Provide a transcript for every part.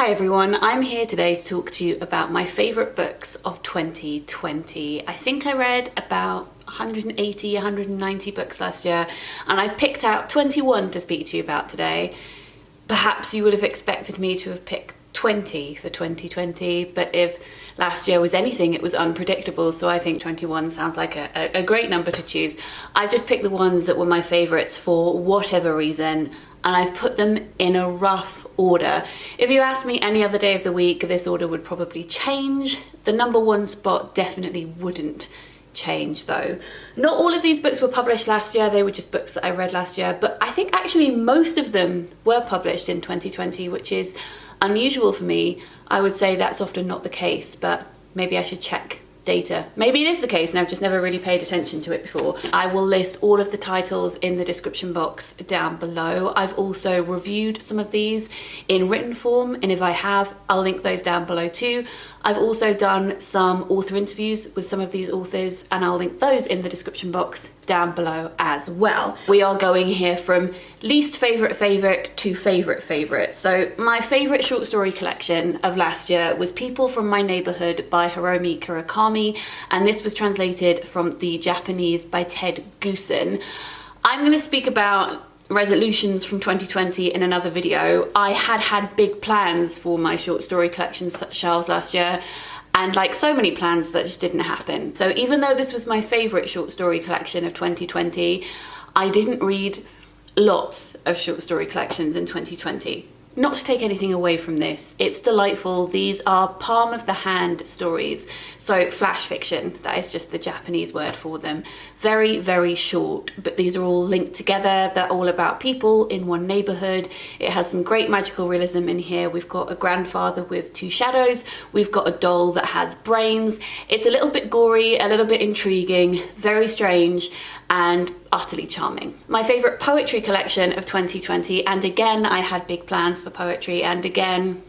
Hi everyone, I'm here today to talk to you about my favourite books of 2020. I think I read about 180, 190 books last year, and I've picked out 21 to speak to you about today. Perhaps you would have expected me to have picked 20 for 2020, but if last year was anything, it was unpredictable, so I think 21 sounds like a great number to choose. I just picked the ones that were my favourites for whatever reason, and I've put them in a rough order. If you asked me any other day of the week, this order would probably change. The number one spot definitely wouldn't change though. Not all of these books were published last year, they were just books that I read last year, but I think actually most of them were published in 2020, which is unusual for me. I would say that's often not the case, but maybe I should check data. Maybe it is the case and I've just never really paid attention to it before. I will list all of the titles in the description box down below. I've also reviewed some of these in written form, and if I have, I'll link those down below too. I've also done some author interviews with some of these authors, and I'll link those in the description box down below as well. We are going here from least favourite to favourite. So my favourite short story collection of last year was People from My Neighbourhood by Hiromi Kawakami, and this was translated from the Japanese by Ted Goosen. I'm going to speak about resolutions from 2020 in another video. I had big plans for my short story collection shelves last year, and like so many plans, that just didn't happen. So even though this was my favourite short story collection of 2020, I didn't read lots of short story collections in 2020. Not to take anything away from this, it's delightful. These are palm of the hand stories, so flash fiction, that is just the Japanese word for them. Very, very short, but these are all linked together. They're all about people in one neighbourhood. It has some great magical realism in here. We've got a grandfather with two shadows. We've got a doll that has brains. It's a little bit gory, a little bit intriguing, very strange, and utterly charming. My favourite poetry collection of 2020, and again I had big plans for poetry, and again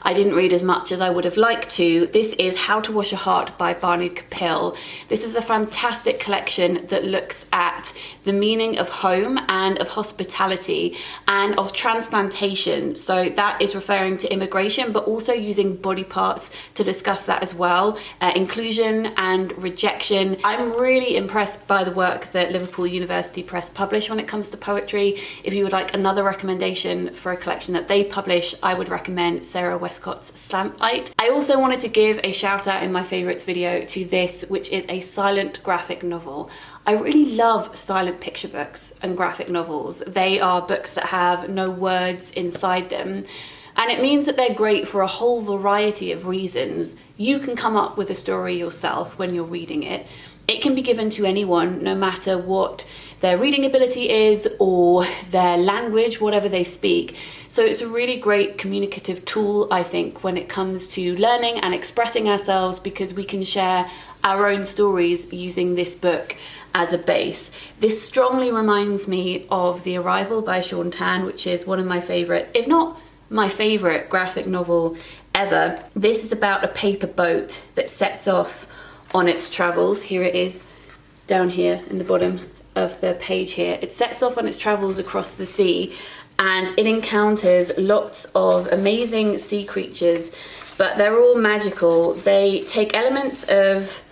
I didn't read as much as I would have liked to. This is How to Wash a Heart by Bhanu Kapil. This is a fantastic collection that looks at the meaning of home and of hospitality and of transplantation. So that is referring to immigration, but also using body parts to discuss that as well. Inclusion and rejection. I'm really impressed by the work that Liverpool University Press publish when it comes to poetry. If you would like another recommendation for a collection that they publish, I would recommend Sarah Westcott's Slant Light. I also wanted to give a shout out in my favourites video to this, which is a silent graphic novel. I really love silent picture books and graphic novels. They are books that have no words inside them, and it means that they're great for a whole variety of reasons. You can come up with a story yourself when you're reading it. It can be given to anyone, no matter what their reading ability is or their language, whatever they speak. So it's a really great communicative tool, I think, when it comes to learning and expressing ourselves, because we can share our own stories using this book as a base. This strongly reminds me of The Arrival by Shaun Tan, which is one of my favourite, if not my favourite, graphic novel ever. This is about a paper boat that sets off on its travels. Here it is down here in the bottom of the page here. It sets off on its travels across the sea, and it encounters lots of amazing sea creatures, but they're all magical. They take elements of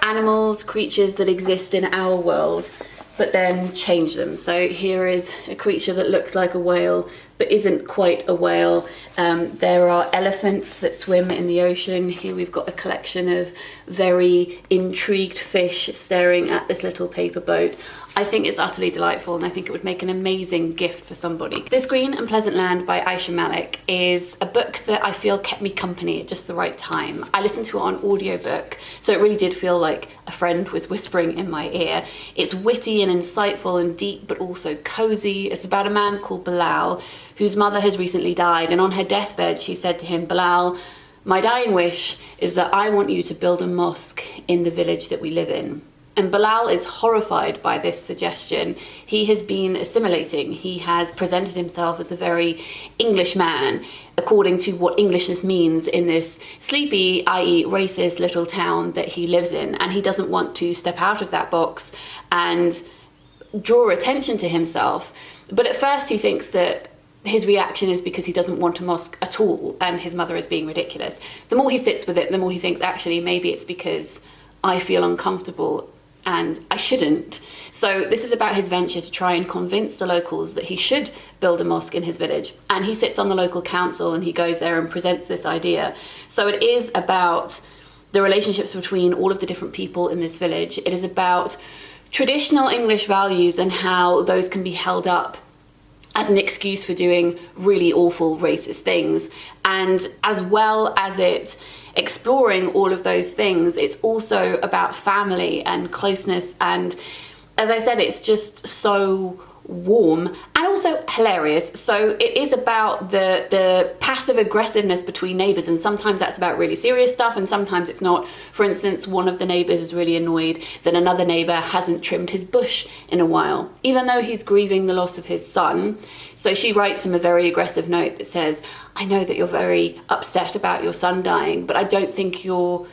animals, creatures that exist in our world, but then change them. So here is a creature that looks like a whale but isn't quite a whale. There are elephants that swim in the ocean. Here we've got a collection of very intrigued fish staring at this little paper boat. I think it's utterly delightful, and I think it would make an amazing gift for somebody. This Green and Pleasant Land by Ayisha Malik is a book that I feel kept me company at just the right time. I listened to it on audiobook, so it really did feel like a friend was whispering in my ear. It's witty and insightful and deep, but also cozy. It's about a man called Bilal, whose mother has recently died, and on her deathbed she said to him, "Bilal, my dying wish is that I want you to build a mosque in the village that we live in." And Bilal is horrified by this suggestion. He has been assimilating. He has presented himself as a very English man, according to what Englishness means in this sleepy, i.e. racist little town that he lives in. And he doesn't want to step out of that box and draw attention to himself. But at first he thinks that his reaction is because he doesn't want a mosque at all and his mother is being ridiculous. The more he sits with it, the more he thinks, actually, maybe it's because I feel uncomfortable and I shouldn't. So this is about his venture to try and convince the locals that he should build a mosque in his village. And he sits on the local council and he goes there and presents this idea. So it is about the relationships between all of the different people in this village. It is about traditional English values and how those can be held up as an excuse for doing really awful racist things. And as well as it exploring all of those things, it's also about family and closeness, and as I said, it's just so warm and also hilarious. So it is about the passive aggressiveness between neighbours, and sometimes that's about really serious stuff and sometimes it's not. For instance, one of the neighbours is really annoyed that another neighbour hasn't trimmed his bush in a while, even though he's grieving the loss of his son. So she writes him a very aggressive note that says, I know that you're very upset about your son dying, but I don't think you're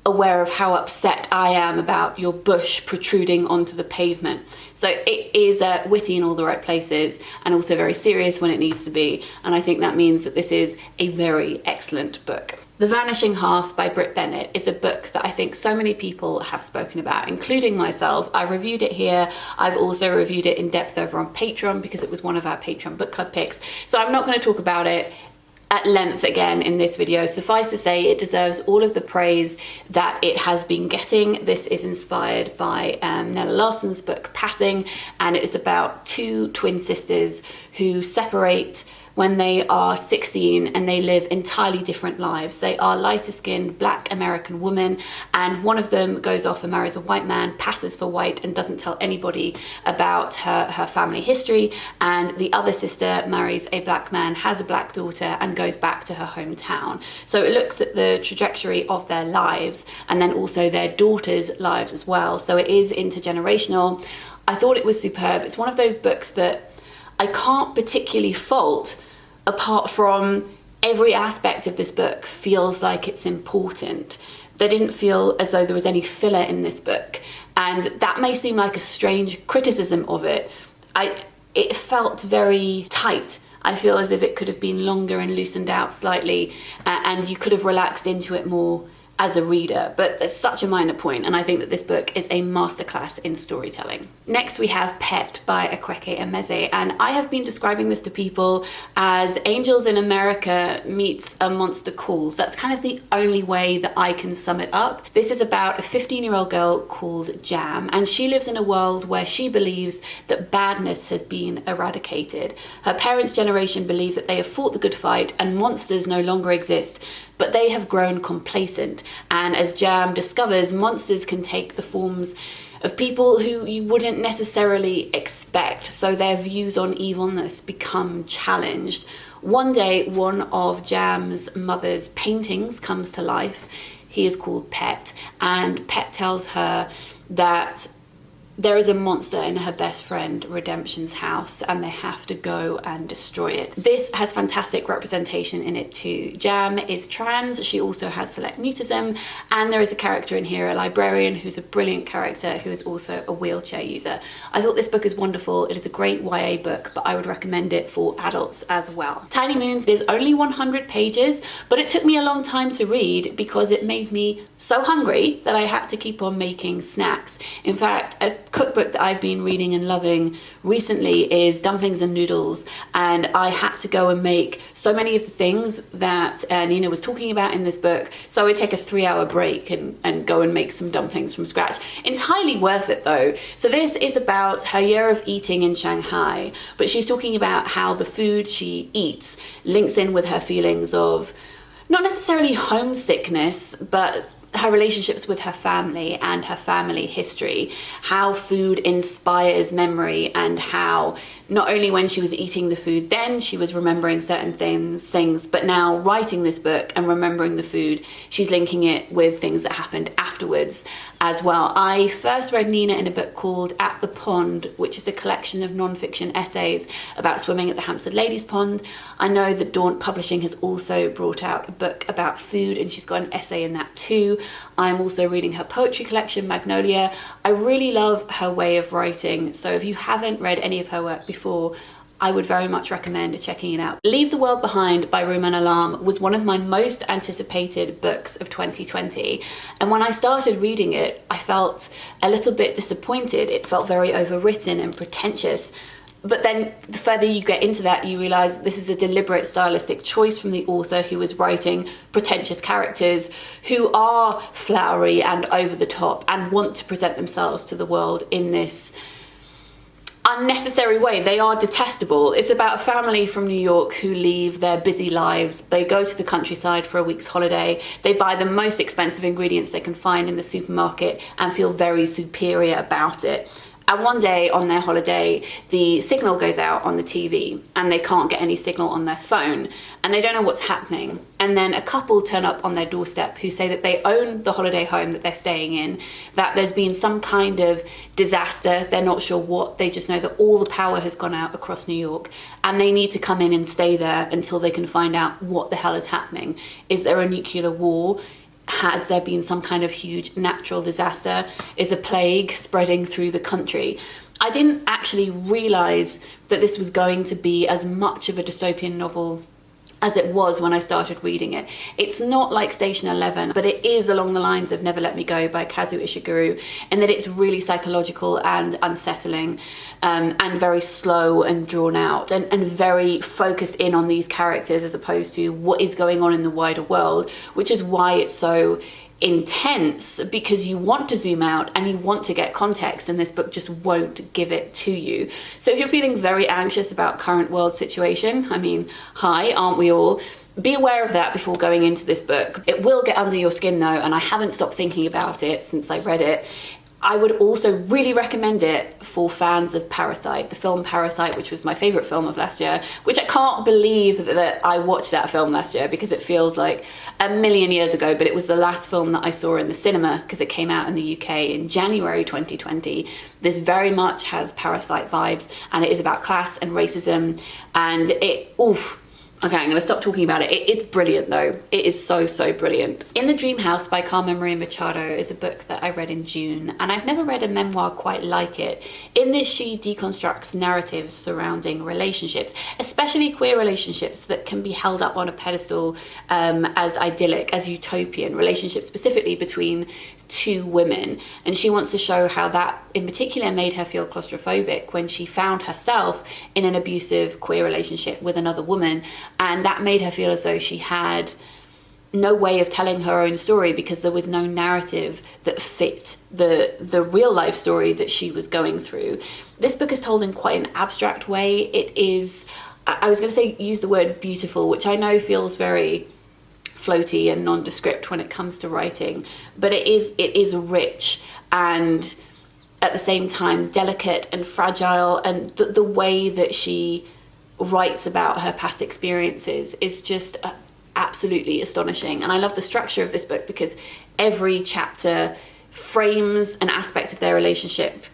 aware of how upset I am about your bush protruding onto the pavement. So it is witty in all the right places and also very serious when it needs to be. And I think that means that this is a very excellent book. The Vanishing Half by Brit Bennett is a book that I think so many people have spoken about, including myself. I've reviewed it here. I've also reviewed it in depth over on Patreon because it was one of our Patreon book club picks. So I'm not going to talk about it at length again in this video. Suffice to say, it deserves all of the praise that it has been getting. This is inspired by Nella Larson's book Passing, and it is about two twin sisters who separate when they are 16 and they live entirely different lives. They are lighter skinned black American women, and one of them goes off and marries a white man, passes for white and doesn't tell anybody about her family history, and the other sister marries a black man, has a black daughter and goes back to her hometown. So it looks at the trajectory of their lives and then also their daughters' lives as well. So it is intergenerational. I thought it was superb. It's one of those books that I can't particularly fault, apart from every aspect of this book feels like it's important. There didn't feel as though there was any filler in this book, and that may seem like a strange criticism of it. It felt very tight. I feel as if it could have been longer and loosened out slightly, and you could have relaxed into it more as a reader, but that's such a minor point, and I think that this book is a masterclass in storytelling. Next we have Pet by Akwaeke Emezi, and I have been describing this to people as Angels in America meets A Monster Calls. That's kind of the only way that I can sum it up. This is about a 15-year-old girl called Jam, and she lives in a world where she believes that badness has been eradicated. Her parents' generation believe that they have fought the good fight and monsters no longer exist, but they have grown complacent. And as Jam discovers, monsters can take the forms of people who you wouldn't necessarily expect, so their views on evilness become challenged. One day, one of Jam's mother's paintings comes to life. He is called Pet, and Pet tells her that there is a monster in her best friend Redemption's house and they have to go and destroy it. This has fantastic representation in it too. Jam is trans, she also has select mutism, and there is a character in here, a librarian, who's a brilliant character who is also a wheelchair user. I thought this book is wonderful. It is a great YA book, but I would recommend it for adults as well. Tiny Moons is only 100 pages, but it took me a long time to read because it made me so hungry that I had to keep on making snacks. In fact, a cookbook that I've been reading and loving recently is Dumplings and Noodles, and I had to go and make so many of the things that Nina was talking about in this book, so I would take a 3-hour break and go and make some dumplings from scratch. Entirely worth it though. So this is about her year of eating in Shanghai, but she's talking about how the food she eats links in with her feelings of not necessarily homesickness, but her relationships with her family and her family history, how food inspires memory, and how not only when she was eating the food then she was remembering certain things, but now writing this book and remembering the food, she's linking it with things that happened afterwards as well. I first read Nina in a book called At the Pond, which is a collection of non-fiction essays about swimming at the Hampstead Ladies Pond. I know that Daunt Publishing has also brought out a book about food, and she's got an essay in that too. I'm also reading her poetry collection, Magnolia. I really love her way of writing, so if you haven't read any of her work before, I would very much recommend checking it out. Leave the World Behind by Rumaan Alam was one of my most anticipated books of 2020. And when I started reading it, I felt a little bit disappointed. It felt very overwritten and pretentious. But then the further you get into that, you realise this is a deliberate stylistic choice from the author who is writing pretentious characters who are flowery and over the top and want to present themselves to the world in this unnecessary way. They are detestable. It's about a family from New York who leave their busy lives. They go to the countryside for a week's holiday. They buy the most expensive ingredients they can find in the supermarket and feel very superior about it. And one day on their holiday, the signal goes out on the TV and they can't get any signal on their phone and they don't know what's happening. And then a couple turn up on their doorstep who say that they own the holiday home that they're staying in, that there's been some kind of disaster. They're not sure what, they just know that all the power has gone out across New York and they need to come in and stay there until they can find out what the hell is happening. Is there a nuclear war? Has there been some kind of huge natural disaster? Is a plague spreading through the country? I didn't actually realise that this was going to be as much of a dystopian novel as it was when I started reading it. It's not like Station 11, but it is along the lines of Never Let Me Go by Kazuo Ishiguro, in that it's really psychological and unsettling, and very slow and drawn out, and very focused in on these characters as opposed to what is going on in the wider world, which is why it's so intense, because you want to zoom out and you want to get context, and this book just won't give it to you. So if you're feeling very anxious about current world situation, I mean, hi, aren't we all? Be aware of that before going into this book. It will get under your skin though, and I haven't stopped thinking about it since I read it. I would also really recommend it for fans of Parasite, the film Parasite, which was my favourite film of last year, which I can't believe that I watched that film last year because it feels like a million years ago, but it was the last film that I saw in the cinema because it came out in the UK in January 2020. This very much has Parasite vibes, and it is about class and racism, and okay, I'm going to stop talking about it. It's brilliant though. It is so, so brilliant. In the Dream House by Carmen Machado is a book that I read in June, and I've never read a memoir quite like it. In this, she deconstructs narratives surrounding relationships, especially queer relationships that can be held up on a pedestal as idyllic, as utopian, relationships specifically between two women. And she wants to show how that in particular made her feel claustrophobic when she found herself in an abusive queer relationship with another woman, and that made her feel as though she had no way of telling her own story because there was no narrative that fit the real life story that she was going through. This book is told in quite an abstract way. It is, I was going to say use the word beautiful, which I know feels very floaty and nondescript when it comes to writing, but it is rich and at the same time delicate and fragile, and the way that she writes about her past experiences is just absolutely astonishing. And I love the structure of this book because every chapter frames an aspect of their relationship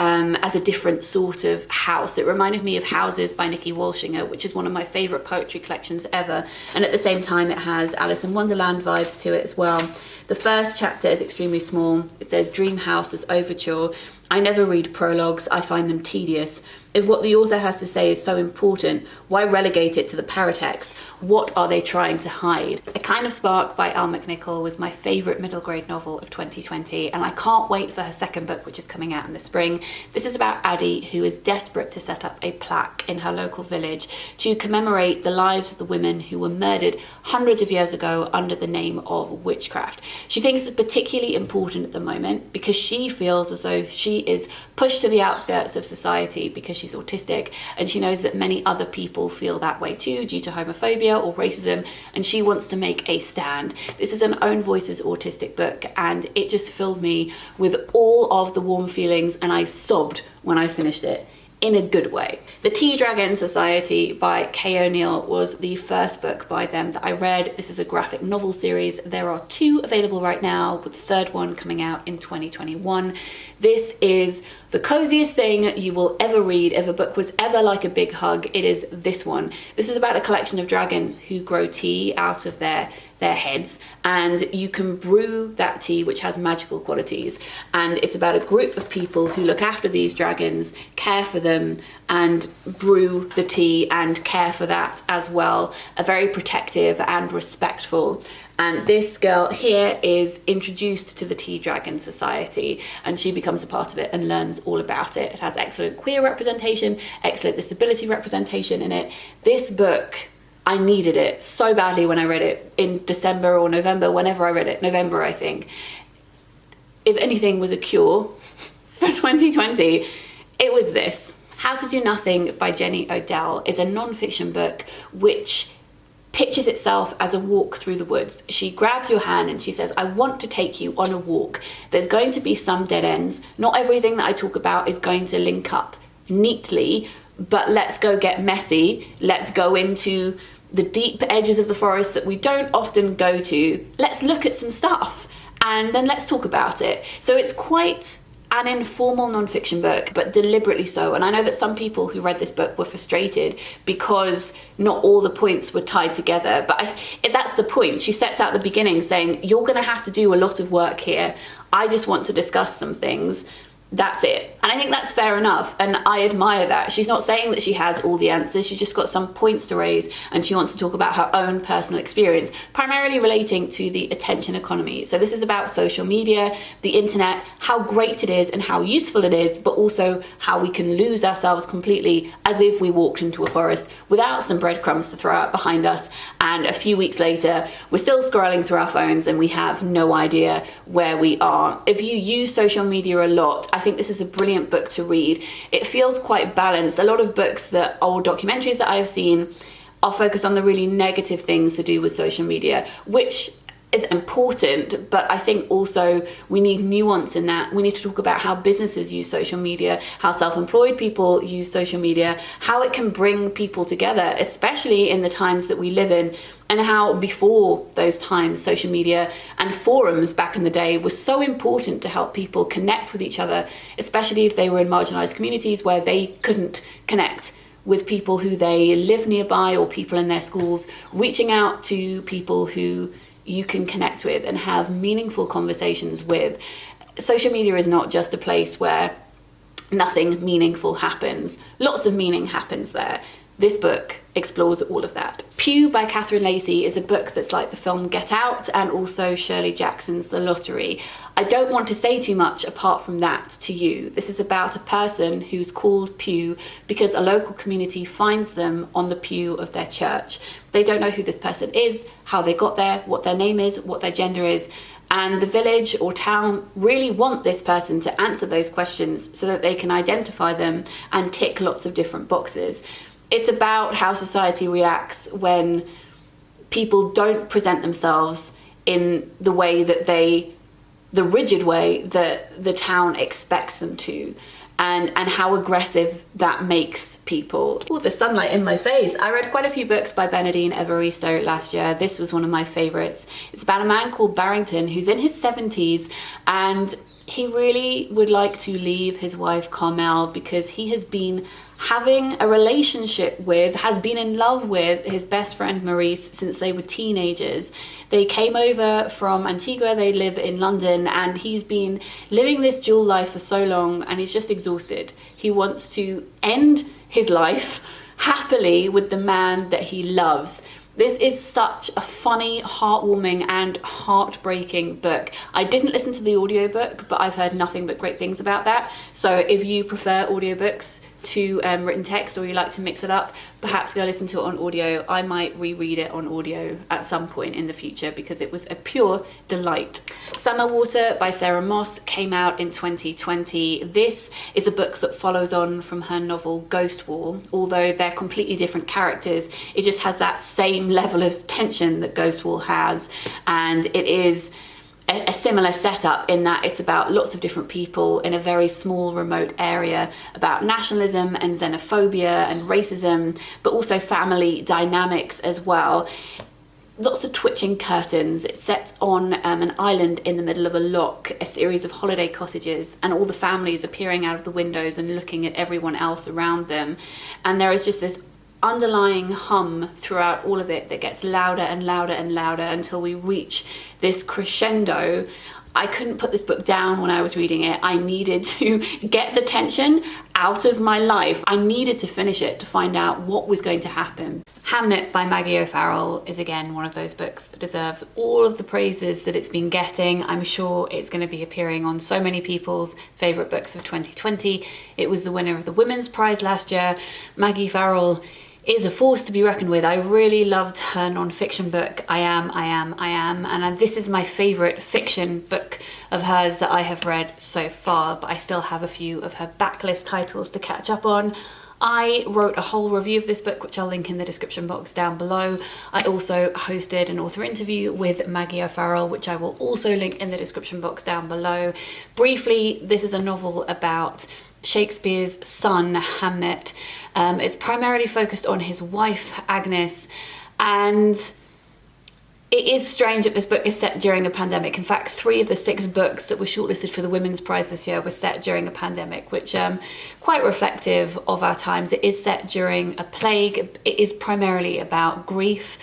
as a different sort of house. It reminded me of Houses by Nikki Walshinger, which is one of my favourite poetry collections ever, and at the same time it has Alice in Wonderland vibes to it as well. The first chapter is extremely small. It says, Dream House as Overture. I never read prologues, I find them tedious. If what the author has to say is so important, why relegate it to the paratext? What are they trying to hide? A Kind of Spark by Elle McNicoll was my favourite middle grade novel of 2020, and I can't wait for her second book, which is coming out in the spring. This is about Addie, who is desperate to set up a plaque in her local village to commemorate the lives of the women who were murdered hundreds of years ago under the name of witchcraft. She thinks it's particularly important at the moment because she feels as though she is pushed to the outskirts of society because she's autistic, and she knows that many other people feel that way too due to homophobia or racism, and she wants to make a stand. This is an Own Voices autistic book, and it just filled me with all of the warm feelings, and I sobbed when I finished it. In a good way. The Tea Dragon Society by Kay O'Neill was the first book by them that I read. This is a graphic novel series. There are 2 available right now, with the third one coming out in 2021. This is the coziest thing you will ever read. If a book was ever like a big hug, it is this one. This is about a collection of dragons who grow tea out of their heads, and you can brew that tea which has magical qualities, and it's about a group of people who look after these dragons, care for them, them and brew the tea and care for that as well, are very protective and respectful. And this girl here is introduced to the Tea Dragon Society, and she becomes a part of it and learns all about it. It has excellent queer representation, excellent disability representation in it. This book, I needed it so badly when I read it in December or November, whenever I read it, November I think. If anything was a cure for 2020, it was this. How to Do Nothing by Jenny Odell is a non-fiction book which pictures itself as a walk through the woods. She grabs your hand and she says, I want to take you on a walk. There's going to be some dead ends. Not everything that I talk about is going to link up neatly, but let's go get messy. Let's go into the deep edges of the forest that we don't often go to. Let's look at some stuff and then let's talk about it. So it's quite an informal non-fiction book, but deliberately so. And I know that some people who read this book were frustrated because not all the points were tied together, but that's the point. She sets out the beginning saying, you're going to have to do a lot of work here. I just want to discuss some things. That's it. And I think that's fair enough, and I admire that. She's not saying that she has all the answers, she's just got some points to raise, and she wants to talk about her own personal experience, primarily relating to the attention economy. So this is about social media, the internet, how great it is and how useful it is, but also how we can lose ourselves completely as if we walked into a forest without some breadcrumbs to throw out behind us, and a few weeks later we're still scrolling through our phones and we have no idea where we are. If you use social media a lot, I think this is a brilliant book to read. It feels quite balanced. A lot of books or documentaries that I've seen are focused on the really negative things to do with social media, which is important, but I think also we need nuance in that. We need to talk about how businesses use social media, how self-employed people use social media, how it can bring people together, especially in the times that we live in, and how before those times, social media and forums back in the day was so important to help people connect with each other, especially if they were in marginalized communities where they couldn't connect with people who they live nearby or people in their schools. Reaching out to people who you can connect with and have meaningful conversations with. Social media is not just a place where nothing meaningful happens. Lots of meaning happens there. This book explores all of that. Pew by Catherine Lacey is a book that's like the film Get Out and also Shirley Jackson's The Lottery. I don't want to say too much apart from that to you. This is about a person who's called Pew because a local community finds them on the pew of their church. They don't know who this person is, how they got there, what their name is, what their gender is, and the village or town really want this person to answer those questions so that they can identify them and tick lots of different boxes. It's about how society reacts when people don't present themselves in the way that the rigid way that the town expects them to, and how aggressive that makes people. Oh, the sunlight in my face. I read quite a few books by Bernardine Evaristo last year. This was one of my favourites. It's about a man called Barrington who's in his 70s, and he really would like to leave his wife Carmel because he has been having a relationship with, has been in love with his best friend Maurice since they were teenagers. They came over from Antigua, they live in London, and he's been living this dual life for so long and he's just exhausted. He wants to end his life happily with the man that he loves. This is such a funny, heartwarming and heartbreaking book. I didn't listen to the audiobook, but I've heard nothing but great things about that. So if you prefer audiobooks to written text, or you like to mix it up, perhaps go listen to it on audio. I might reread it on audio at some point in the future because it was a pure delight. Summerwater by Sarah Moss came out in 2020. This is a book that follows on from her novel Ghost Wall. Although they're completely different characters, it just has that same level of tension that Ghost Wall has, and it is a similar setup in that it's about lots of different people in a very small remote area, about nationalism and xenophobia and racism, but also family dynamics as well. Lots of twitching curtains. It's set on an island in the middle of a loch, a series of holiday cottages, and all the families appearing out of the windows and looking at everyone else around them. And there is just this underlying hum throughout all of it that gets louder and louder and louder until we reach this crescendo. I couldn't put this book down when I was reading it. I needed to get the tension out of my life. I needed to finish it to find out what was going to happen. Hamnet by Maggie O'Farrell is again one of those books that deserves all of the praises that it's been getting. I'm sure it's going to be appearing on so many people's favourite books of 2020. It was the winner of the Women's Prize last year. Maggie O'Farrell is a force to be reckoned with. I really loved her non-fiction book, I Am, and this is my favourite fiction book of hers that I have read so far, but I still have a few of her backlist titles to catch up on. I wrote a whole review of this book, which I'll link in the description box down below. I also hosted an author interview with Maggie O'Farrell, which I will also link in the description box down below. Briefly, this is a novel about Shakespeare's son, Hamnet. It's primarily focused on his wife, Agnes, and it is strange that this book is set during a pandemic. In fact, 3 of the 6 books that were shortlisted for the Women's Prize this year were set during a pandemic, which quite reflective of our times. It is set during a plague. It is primarily about grief.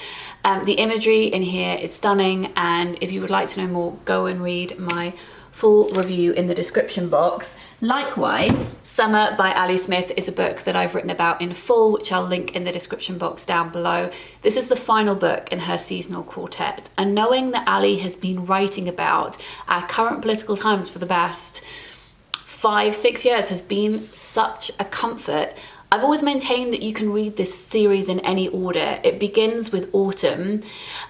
The imagery in here is stunning, and if you would like to know more, go and read my full review in the description box. Likewise, Summer by Ali Smith is a book that I've written about in full, which I'll link in the description box down below. This is the final book in her seasonal quartet, and knowing that Ali has been writing about our current political times for the past 5-6 years has been such a comfort. I've always maintained that you can read this series in any order. It begins with autumn,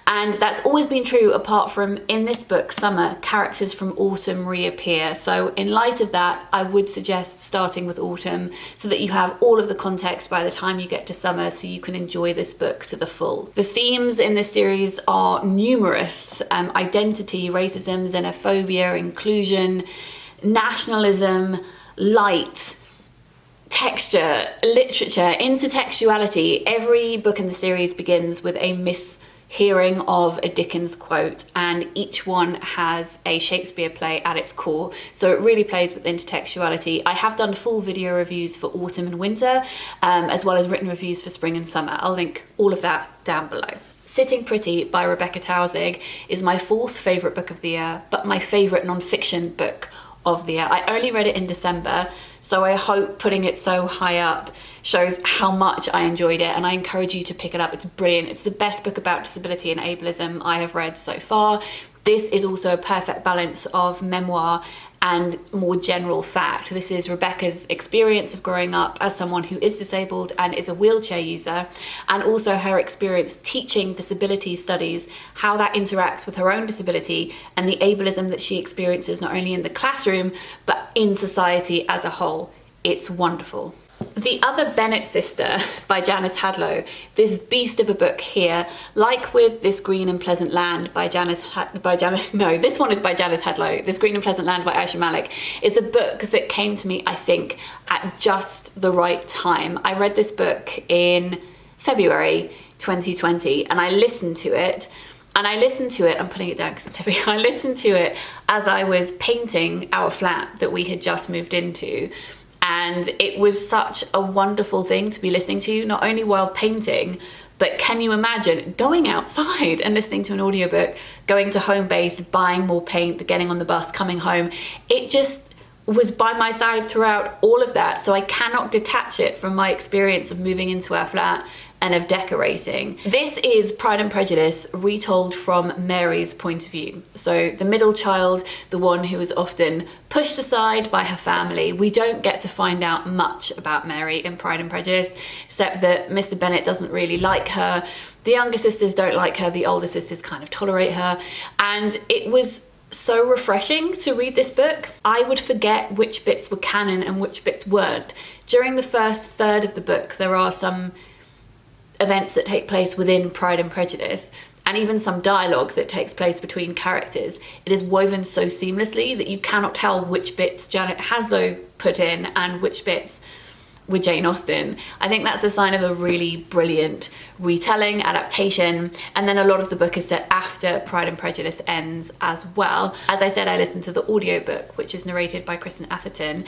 and that's always been true apart from in this book, Summer, characters from autumn reappear. So in light of that, I would suggest starting with autumn so that you have all of the context by the time you get to summer so you can enjoy this book to the full. The themes in this series are numerous: identity, racism, xenophobia, inclusion, nationalism, light, texture, literature, intertextuality. Every book in the series begins with a mishearing of a Dickens quote, and each one has a Shakespeare play at its core, so it really plays with intertextuality. I have done full video reviews for autumn and winter, as well as written reviews for spring and summer. I'll link all of that down below. Sitting Pretty by Rebekah Taussig is my 4th favourite book of the year, but my favourite non-fiction book of the year. I only read it in December, so I hope putting it so high up shows how much I enjoyed it, and I encourage you to pick it up. It's brilliant. It's the best book about disability and ableism I have read so far. This is also a perfect balance of memoir and more general fact. This is Rebekah's experience of growing up as someone who is disabled and is a wheelchair user, and also her experience teaching disability studies, how that interacts with her own disability and the ableism that she experiences not only in the classroom but in society as a whole. It's wonderful. The Other Bennett Sister by Janice Hadlow, this beast of a book here, like with This Green and Pleasant Land by this one is by Janice Hadlow. This Green and Pleasant Land by Ayisha Malik is a book that came to me, I think, at just the right time. I read this book in February 2020, and I listened to it, I'm putting it down because it's heavy. I listened to it as I was painting our flat that we had just moved into. And it was such a wonderful thing to be listening to, not only while painting, but can you imagine going outside and listening to an audiobook, going to home base, buying more paint, getting on the bus, coming home. It just was by my side throughout all of that. So I cannot detach it from my experience of moving into our flat and of decorating. This is Pride and Prejudice retold from Mary's point of view. So the middle child, the one who is often pushed aside by her family. We don't get to find out much about Mary in Pride and Prejudice, except that Mr. Bennet doesn't really like her. The younger sisters don't like her, the older sisters kind of tolerate her. And it was so refreshing to read this book. I would forget which bits were canon and which bits weren't. During the first third of the book, there are some events that take place within Pride and Prejudice, and even some dialogue that takes place between characters. It is woven so seamlessly that you cannot tell which bits Janet Haslow put in and which bits with Jane Austen. I think that's a sign of a really brilliant retelling, adaptation, and then a lot of the book is set after Pride and Prejudice ends as well. As I said, I listened to the audiobook, which is narrated by Kristen Atherton,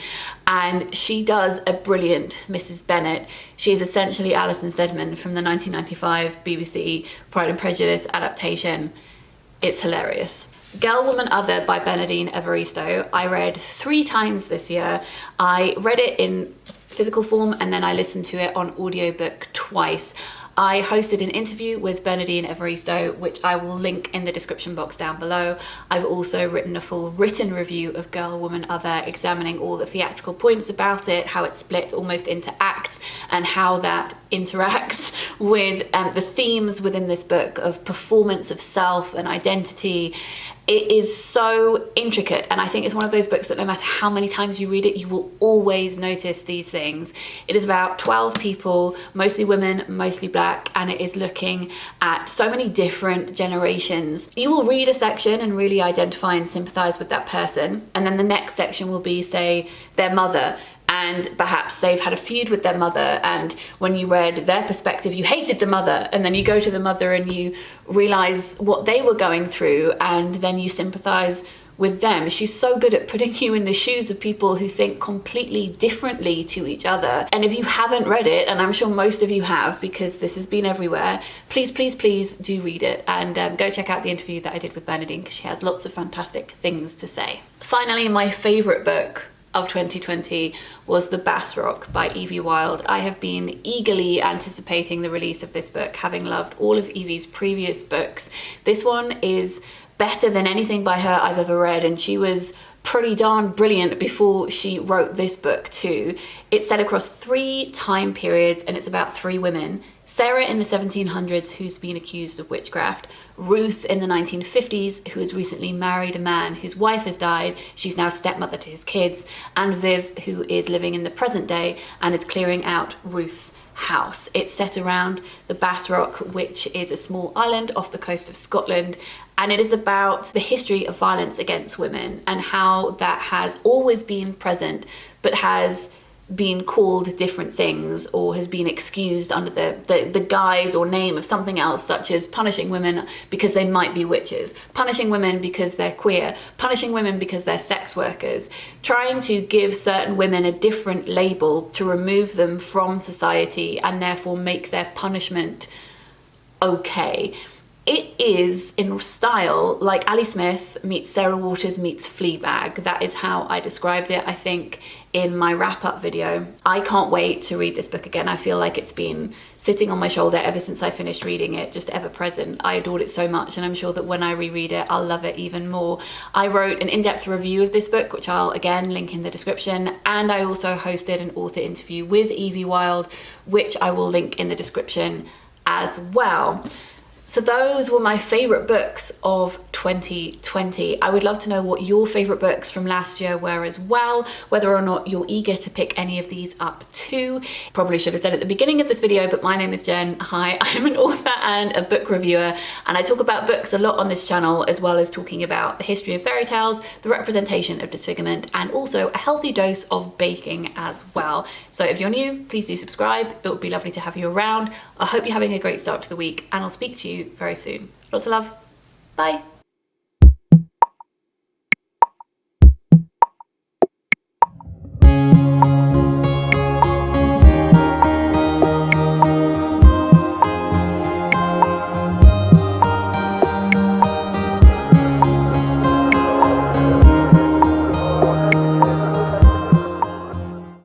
and she does a brilliant Mrs. Bennet. She is essentially Alison Steadman from the 1995 BBC Pride and Prejudice adaptation. It's hilarious. Girl, Woman, Other by Bernardine Evaristo, I read 3 times this year. I read it in physical form and then I listened to it on audiobook twice. I hosted an interview with Bernardine Evaristo, which I will link in the description box down below. I've also written a full written review of Girl, Woman, Other, examining all the theatrical points about it, how it's split almost into acts, and how that interacts with the themes within this book of performance of self and identity. It is so intricate, and I think it's one of those books that no matter how many times you read it, you will always notice these things. It is about 12 people, mostly women, mostly black, and it is looking at so many different generations. You will read a section and really identify and sympathize with that person, and then the next section will be, say, their mother, and perhaps they've had a feud with their mother, and when you read their perspective you hated the mother, and then you go to the mother and you realize what they were going through, and then you sympathize with them. She's so good at putting you in the shoes of people who think completely differently to each other. And if you haven't read it, and I'm sure most of you have because this has been everywhere, please, please, please do read it, and go check out the interview that I did with Bernardine because she has lots of fantastic things to say. Finally, my favorite book of 2020 was The Bass Rock by Evie Wyld. I have been eagerly anticipating the release of this book, having loved all of Evie's previous books. This one is better than anything by her I've ever read, and she was pretty darn brilliant before she wrote this book too. It's set across 3 time periods and it's about 3 women. Sarah in the 1700s, who's been accused of witchcraft. Ruth in the 1950s, who has recently married a man whose wife has died. She's now stepmother to his kids. And Viv, who is living in the present day and is clearing out Ruth's house. It's set around the Bass Rock, which is a small island off the coast of Scotland. And it is about the history of violence against women and how that has always been present, but has been called different things or has been excused under the guise or name of something else, such as punishing women because they might be witches, punishing women because they're queer, punishing women because they're sex workers, trying to give certain women a different label to remove them from society and therefore make their punishment okay. It is in style like Ali Smith meets Sarah Waters meets Fleabag. That is how I described it, I think, in my wrap-up video. I can't wait to read this book again. I feel like it's been sitting on my shoulder ever since I finished reading it, just ever present. I adored it so much, and I'm sure that when I reread it, I'll love it even more. I wrote an in-depth review of this book, which I'll again link in the description, and I also hosted an author interview with Evie Wyld, which I will link in the description as well. So those were my favourite books of 2020. I would love to know what your favourite books from last year were as well, whether or not you're eager to pick any of these up too. Probably should have said at the beginning of this video, but my name is Jen. Hi, I'm an author and a book reviewer, and I talk about books a lot on this channel, as well as talking about the history of fairy tales, the representation of disfigurement, and also a healthy dose of baking as well. So if you're new, please do subscribe. It would be lovely to have you around. I hope you're having a great start to the week, and I'll speak to you very soon. Lots of love. Bye.